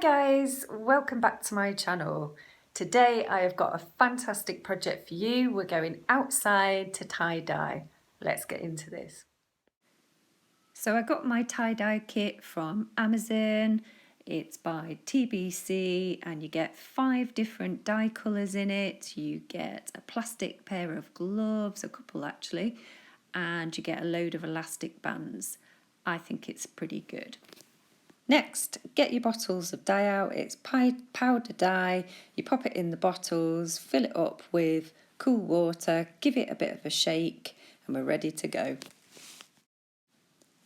guys, welcome back to my channel. Today I have got a fantastic project for you. We're going outside to tie-dye. Let's get into this. So I got my tie-dye kit from Amazon. It's by TBC and you get 5 different dye colours in it. You get a plastic pair of gloves, a couple actually, and you get a load of elastic bands. I think it's pretty good. Next, get your bottles of dye out. It's powder dye. You pop it in the bottles, fill it up with cool water, give it a bit of a shake, and we're ready to go.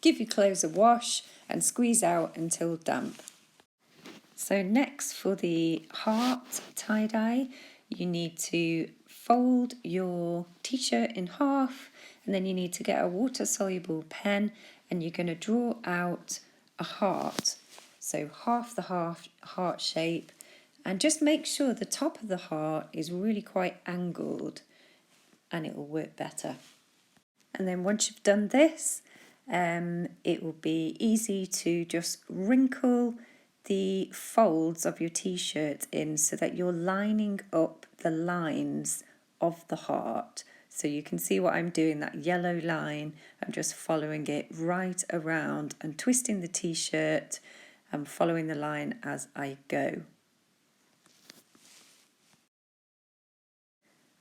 Give your clothes a wash and squeeze out until damp. So next, for the heart tie-dye, you need to fold your t-shirt in half, and then you need to get a water-soluble pen, and you're going to draw out a heart, so half the heart shape, and just make sure the top of the heart is really quite angled and it will work better. And then once you've done this, it will be easy to just wrinkle the folds of your t-shirt in so that you're lining up the lines of the heart. So you can see what I'm doing, that yellow line, I'm just following it right around and twisting the t-shirt and following the line as I go.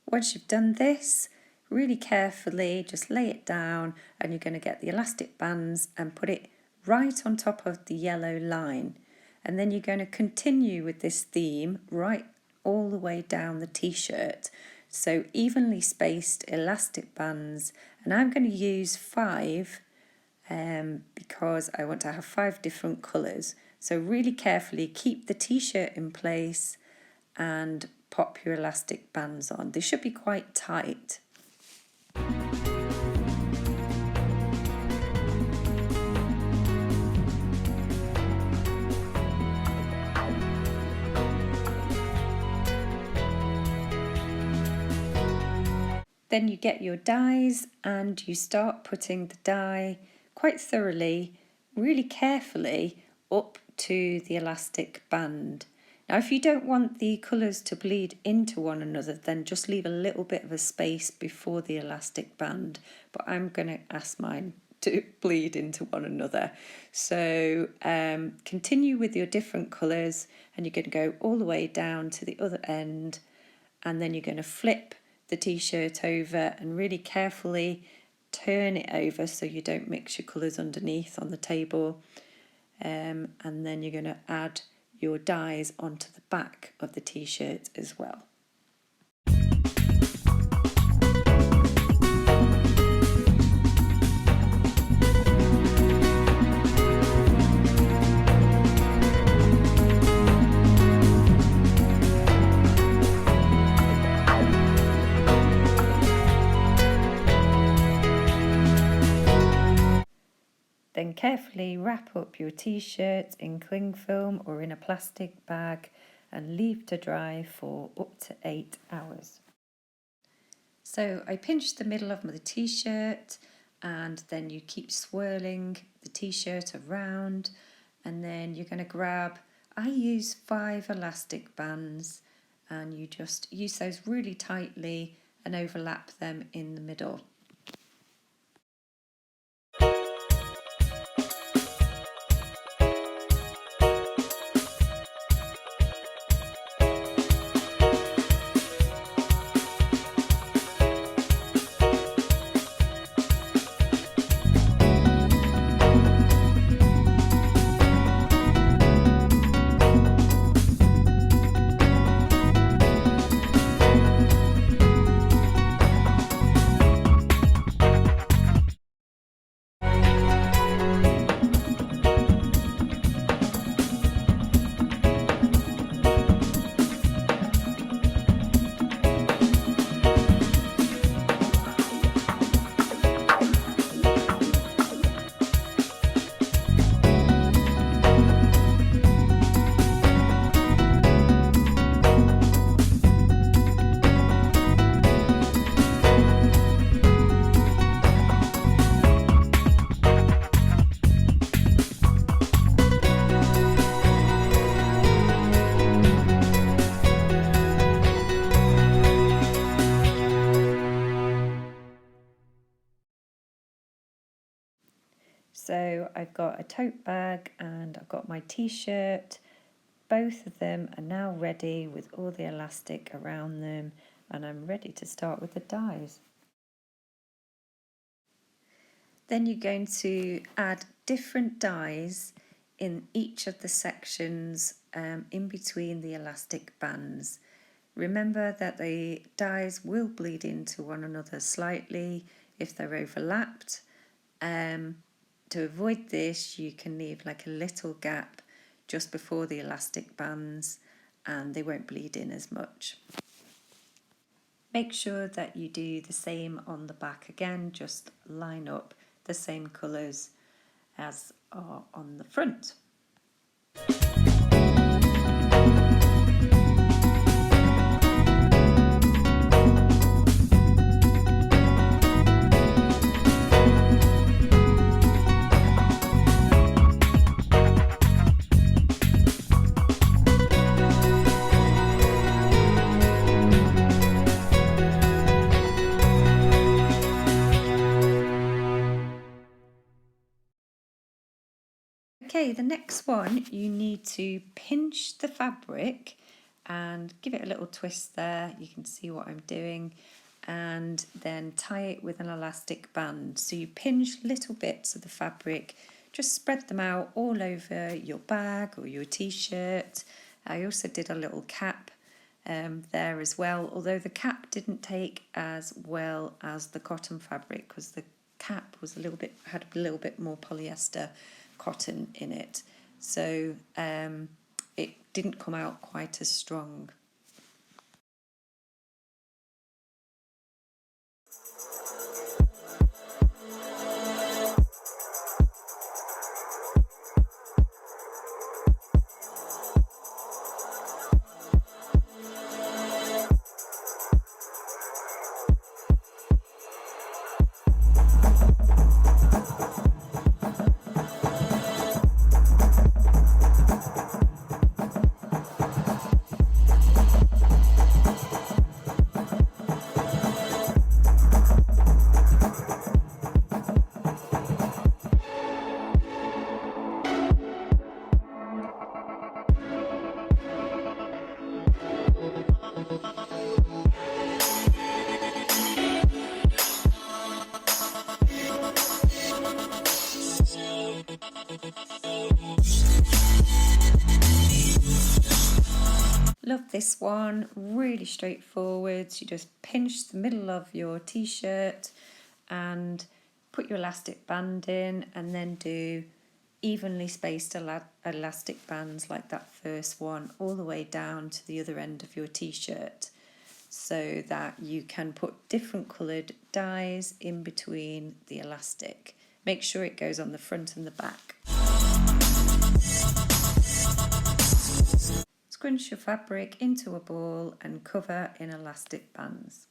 Once you've done this, really carefully just lay it down and you're going to get the elastic bands and put it right on top of the yellow line. And then you're going to continue with this theme right all the way down the t-shirt. So evenly spaced elastic bands, and I'm going to use 5 because I want to have 5 different colours. So really carefully keep the t-shirt in place and pop your elastic bands on. They should be quite tight. Then you get your dyes and you start putting the dye quite thoroughly, really carefully up to the elastic band. Now if you don't want the colours to bleed into one another, then just leave a little bit of a space before the elastic band, but I'm going to ask mine to bleed into one another. So continue with your different colours and you're going to go all the way down to the other end, and then you're going to flip the t-shirt over and really carefully turn it over so you don't mix your colours underneath on the table, and then you're going to add your dyes onto the back of the t-shirt as well. Then carefully wrap up your t-shirt in cling film or in a plastic bag and leave to dry for up to 8 hours. So I pinched the middle of the t-shirt and then you keep swirling the t-shirt around, and then you're going to grab, I use 5 elastic bands, and you just use those really tightly and overlap them in the middle. So I've got a tote bag and I've got my t-shirt. Both of them are now ready with all the elastic around them, and I'm ready to start with the dies. Then you're going to add different dies in each of the sections in between the elastic bands. Remember that the dies will bleed into one another slightly if they're overlapped. To avoid this, you can leave like a little gap just before the elastic bands and they won't bleed in as much. Make sure that you do the same on the back again, just line up the same colours as are on the front. Okay, the next one, you need to pinch the fabric and give it a little twist there. You can see what I'm doing, and then tie it with an elastic band. So you pinch little bits of the fabric, just spread them out all over your bag or your t-shirt. I also did a little cap there as well, although the cap didn't take as well as the cotton fabric because the cap was had a little bit more polyester cotton in it, so it didn't come out quite as strong. Love this one, really straightforward. You just pinch the middle of your t-shirt and put your elastic band in, and then do evenly spaced elastic bands like that first one all the way down to the other end of your t-shirt, so that you can put different coloured dies in between the elastic. Make sure it goes on the front and the back. Scrunch your fabric into a ball and cover in elastic bands.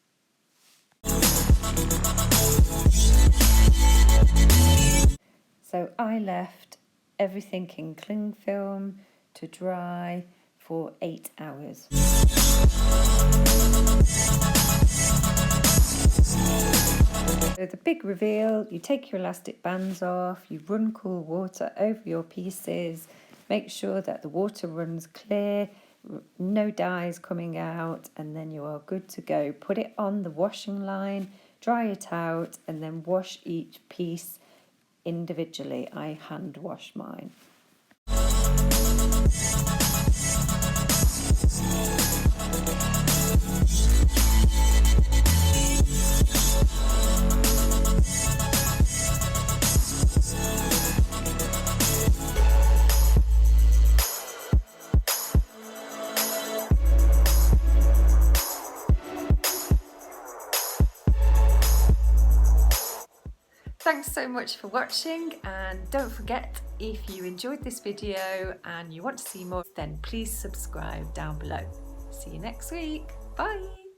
So I left everything in cling film to dry for 8 hours. So the big reveal, you take your elastic bands off, you run cool water over your pieces, make sure that the water runs clear, no dyes coming out, and then you are good to go. Put it on the washing line, dry it out, and then wash each piece individually. I hand wash mine. Thanks so much for watching, and don't forget, if you enjoyed this video and you want to see more, then please subscribe down below. See you next week. Bye!